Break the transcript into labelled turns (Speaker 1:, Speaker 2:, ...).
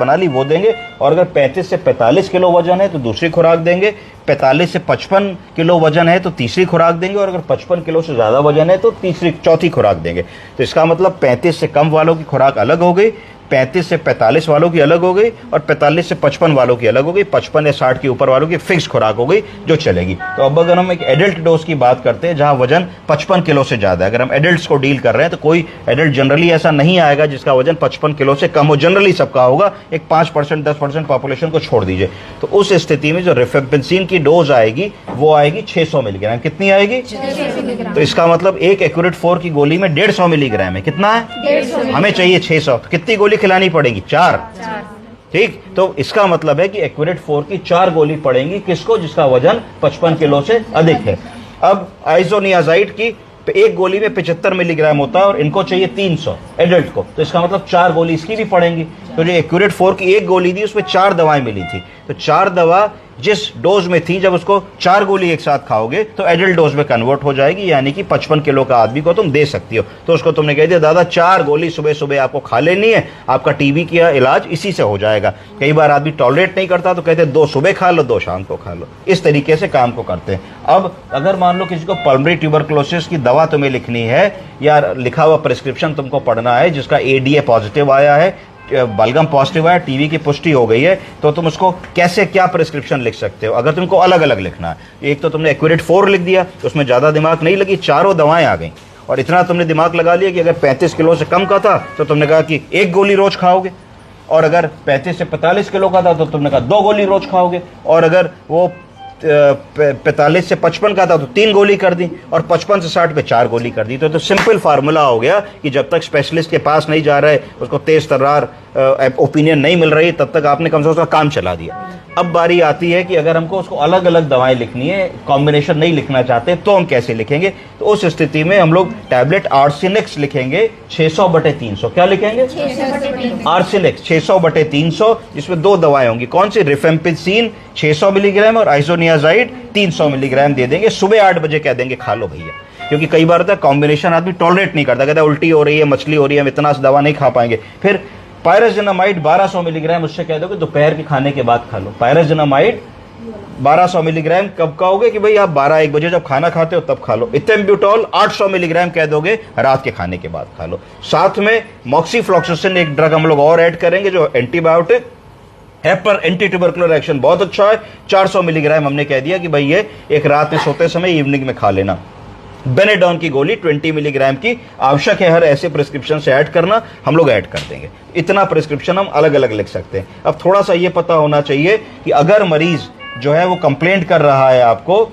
Speaker 1: बना ली वो देंगे। और अगर 35 से 45 किलो वजन है तो दूसरी खुराक देंगे, 45 से 55 किलो वजन है तो तीसरी खुराक देंगे, और अगर 55 किलो से ज़्यादा वजन है तो चौथी खुराक देंगे। तो इसका मतलब 35 से कम वालों की खुराक अलग हो गई, 35 से 45 वालों की अलग हो गई, और 45 से 55 वालों की अलग हो गई, 55 या 60 के ऊपर वालों की फिक्स खुराक हो गई जो चलेगी। तो अब अगर हम एक एडल्ट डोज की बात करते हैं जहां वजन 55 किलो से ज़्यादा है, अगर हम एडल्ट्स को डील कर रहे हैं तो कोई एडल्ट जनरली ऐसा नहीं आएगा जिसका वजन 55 किलो से कम हो, जनरली सबका होगा, एक 5% 10% पॉपुलेशन को छोड़ दीजिए। तो उस स्थिति में जो रिफेम्पिसिन की डोज आएगी वो आएगी 600 मिलीग्राम। कितनी आएगी? 600 मिलीग्राम। तो इसका मतलब एक एक्यूरेट 4 की गोली में 150 मिलीग्राम है। कितना है? 150। हमें चाहिए 600। कितनी गोली खिलानी पड़ेगी? 4। ठीक, तो इसका मतलब है कि एक्यूरेट 4 की 4 गोली पड़ेंगी किसको? जिसका वजन 55 किलो से अधिक है। अब आइसोनियाजाइड की एक गोली में 75 मिलीग्राम होता है और इनको चाहिए 300 एडल्ट को, तो इसका मतलब 4 गोली इसकी भी पड़ेंगी। तो जो एक्यूरेट 4 की एक गोली थी उसमें 4 दवाएं मिली थी, तो 4 दवा जिस डोज में थी, जब उसको 4 गोली एक साथ खाओगे तो एडल्ट डोज में कन्वर्ट हो जाएगी, यानी कि 55 किलो का आदमी को तुम दे सकती हो। तो उसको तुमने कह दिया दादा 4 गोली सुबह सुबह आपको खा लेनी है, आपका टीबी का इलाज इसी से हो जाएगा। कई बार आदमी टॉलरेट नहीं करता तो कहते 2 सुबह खा लो 2 शाम को खा लो, इस तरीके से काम को करते हैं। अब अगर मान लो किसी को पल्मोनरी ट्यूबरकुलोसिस की दवा तुम्हें लिखनी है या लिखा हुआ प्रिस्क्रिप्शन तुमको पढ़ना है जिसका एडीए पॉजिटिव आया है, बलगम पॉजिटिव है, टीबी की पुष्टि हो गई है, तो तुम उसको कैसे क्या प्रिस्क्रिप्शन लिख सकते हो? अगर तुमको अलग अलग लिखना है, एक तो तुमने एक्यूरेट 4 लिख दिया, उसमें ज़्यादा दिमाग नहीं लगी, 4 दवाएं आ गई, और इतना तुमने दिमाग लगा लिया कि अगर 35 किलो से कम का था तो तुमने कहा कि 1 गोली रोज खाओगे, और अगर 35 से 45 किलो का था तो तुमने कहा 2 गोली रोज खाओगे, और अगर वो 45 से 55 का था तो 3 गोली कर दी, और 55 से 60 पे 4 गोली कर दी। तो सिंपल फार्मूला हो गया कि जब तक स्पेशलिस्ट के पास नहीं जा रहे, उसको तेज तर्रार ओपिनियन नहीं मिल रही, तब तक आपने कम से कम उसका काम चला दिया। अब बारी आती है कि अगर हमको उसको अलग अलग दवाएं लिखनी है, कॉम्बिनेशन नहीं लिखना चाहते, तो हम कैसे लिखेंगे? तो उस स्थिति में हम लोग टैबलेट आर्सेनिक्स लिखेंगे 600/300। क्या लिखेंगे? 600/300। आर्सेनिक्स 600/300, जिसमें 2 दवाएं होंगी। कौन सी? रिफेम्पिसिन 600 मिलीग्राम और आइसोनियाजाइड 300 मिलीग्राम दे देंगे। सुबह 8 बजे कह देंगे खा लो भैया, क्योंकि कई बार होता है कॉम्बिनेशन आदमी टॉलरेट नहीं करता, कहता है उल्टी हो रही है, मछली हो रही है, हम इतना दवा नहीं खा पाएंगे। फिर पायराजिनामाइड 1200 मिलीग्राम, उससे कह दोगे दोपहर के खाने के बाद खा लो। पायराजिनामाइड 1200 मिलीग्राम कब खाओगे? कि भाई आप 12-1 बजे जब खाना खाते हो तब खा लो। इथेम्ब्यूटॉल 800 मिलीग्राम कह दोगे रात के खाने के बाद खा लो। साथ में मॉक्सीफ्लॉक्सासिन एक ड्रग हम लोग और ऐड करेंगे जो एंटीबायोटिक है, पर एंटी ट्यूबरकुलर एक्शन बहुत अच्छा है। 400 मिलीग्राम हमने कह दिया कि भाई ये एक रात में सोते समय इवनिंग में खा लेना। बेनेडॉन की गोली 20 मिलीग्राम की आवश्यक है हर ऐसे प्रिस्क्रिप्शन से ऐड करना, हम लोग ऐड कर देंगे। इतना प्रिस्क्रिप्शन हम अलग अलग लिख सकते हैं। अब थोड़ा सा ये पता होना चाहिए कि अगर मरीज जो है वो कंप्लेंट कर रहा है आपको